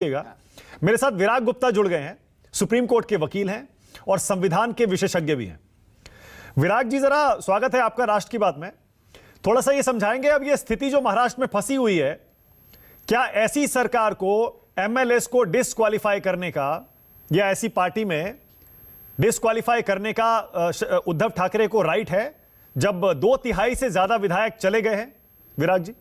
मेरे साथ विराग गुप्ता जुड़ गए हैं, सुप्रीम कोर्ट के वकील हैं और संविधान के विशेषज्ञ भी हैं। विराग जी, जरा स्वागत है आपका राष्ट्र की बात में। थोड़ा सा ये समझाएंगे, अब ये स्थिति जो महाराष्ट्र में फंसी हुई है, क्या ऐसी सरकार को एमएलएस को डिस्क्वालीफाई करने का या ऐसी पार्टी में डिस्क्वालीफाई करने का उद्धव ठाकरे को राइट है जब 2/3 से ज्यादा विधायक चले गए हैं? विराग जी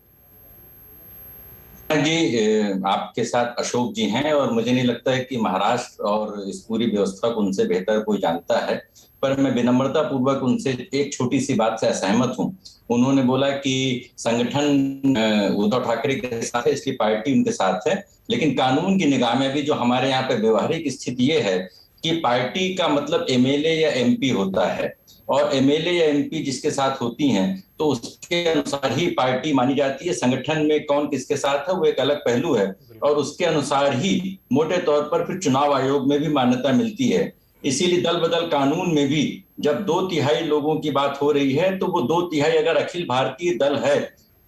आपके साथ अशोक जी हैं और मुझे नहीं लगता है कि महाराष्ट्र और इस पूरी व्यवस्था को उनसे बेहतर कोई जानता है, पर मैं विनम्रता पूर्वक उनसे एक छोटी सी बात से असहमत हूं। उन्होंने बोला कि संगठन उद्धव ठाकरे के साथ है इसलिए पार्टी उनके साथ है, लेकिन कानून की निगाह में भी जो हमारे यहाँ पे व्यवहारिक स्थिति ये है कि पार्टी का मतलब एमएलए या एमपी होता है और एमएलए या एमपी जिसके साथ होती हैं तो उसके अनुसार ही पार्टी मानी जाती है। संगठन में कौन किसके साथ है वो एक अलग पहलू है और उसके अनुसार ही मोटे तौर पर फिर चुनाव आयोग में भी मान्यता मिलती है। इसीलिए दल बदल कानून में भी जब 2/3 लोगों की बात हो रही है तो वो 2/3 अगर अखिल भारतीय दल है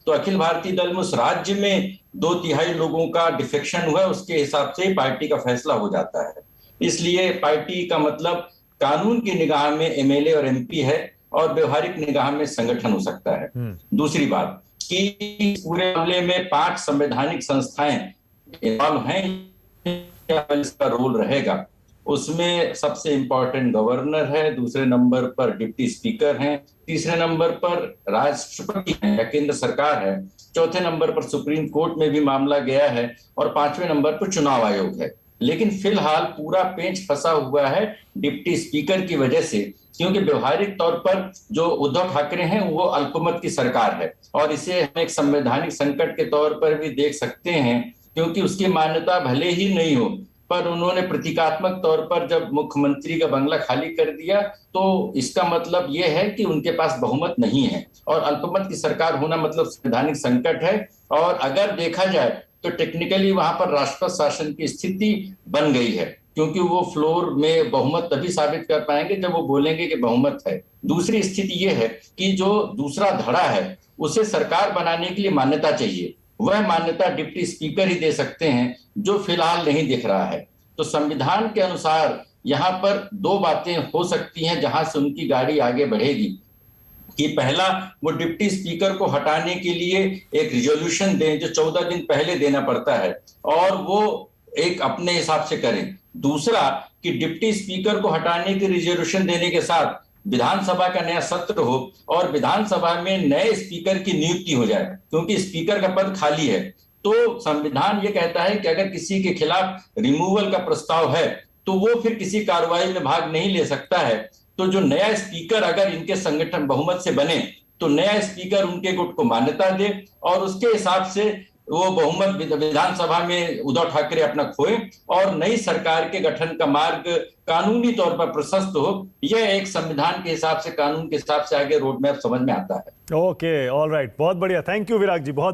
तो अखिल भारतीय दल में उस राज्य में 2/3 लोगों का डिफेक्शन हुआ, उसके हिसाब से पार्टी का फैसला हो जाता है। इसलिए पार्टी का मतलब कानून की निगाह में एमएलए और एमपी है और व्यवहारिक निगाह में संगठन हो सकता है। दूसरी बात कि पूरे मामले में 5 संवैधानिक संस्थाएं इन्वॉल्व हैं, इसका रोल रहेगा। उसमें सबसे इंपॉर्टेंट गवर्नर है, दूसरे नंबर पर डिप्टी स्पीकर हैं, तीसरे नंबर पर राष्ट्रपति है या केंद्र सरकार है, चौथे नंबर पर सुप्रीम कोर्ट में भी मामला गया है और 5वें नंबर पर चुनाव आयोग है। लेकिन फिलहाल पूरा पेंच फंसा हुआ है डिप्टी स्पीकर की वजह से, क्योंकि व्यवहारिक तौर पर जो उद्धव ठाकरे हैं वो अल्पमत की सरकार है और इसे हम एक संवैधानिक संकट के तौर पर भी देख सकते हैं, क्योंकि उसकी मान्यता भले ही नहीं हो पर उन्होंने प्रतीकात्मक तौर पर जब मुख्यमंत्री का बंगला खाली कर दिया तो इसका मतलब यह है कि उनके पास बहुमत नहीं है और अल्पमत की सरकार होना मतलब संवैधानिक संकट है। और अगर देखा जाए तो टेक्निकली वहां पर राष्ट्रपति शासन की स्थिति बन गई है, क्योंकि वो फ्लोर में बहुमत तभी साबित कर पाएंगे जब वो बोलेंगे कि बहुमत है। दूसरी स्थिति ये है कि जो दूसरा धड़ा है उसे सरकार बनाने के लिए मान्यता चाहिए, वह मान्यता डिप्टी स्पीकर ही दे सकते हैं, जो फिलहाल नहीं दिख रहा है। तो संविधान के अनुसार यहाँ पर 2 बातें हो सकती हैं जहां से उनकी गाड़ी आगे बढ़ेगी कि पहला, वो डिप्टी स्पीकर को हटाने के लिए एक रिजोल्यूशन दें जो 14 दिन पहले देना पड़ता है और वो एक अपने हिसाब से करें। दूसरा कि डिप्टी स्पीकर को हटाने की रिजोल्यूशन देने के साथ विधानसभा का नया सत्र हो और विधानसभा में नए स्पीकर की नियुक्ति हो जाए, क्योंकि स्पीकर का पद खाली है। तो संविधान ये कहता है कि अगर किसी के खिलाफ रिमूवल का प्रस्ताव है तो वो फिर किसी कार्रवाई में भाग नहीं ले सकता है। तो जो नया स्पीकर अगर इनके संगठन बहुमत से बने तो नया स्पीकर उनके गुट को मान्यता दे और उसके हिसाब से वो बहुमत विधानसभा में उद्धव ठाकरे अपना खोए और नई सरकार के गठन का मार्ग कानूनी तौर पर प्रशस्त हो। यह एक संविधान के हिसाब से, कानून के हिसाब से आगे रोड मैप समझ में आता है। ओके, ऑल राइट, बहुत बढ़िया, थैंक यू विराग जी, बहुत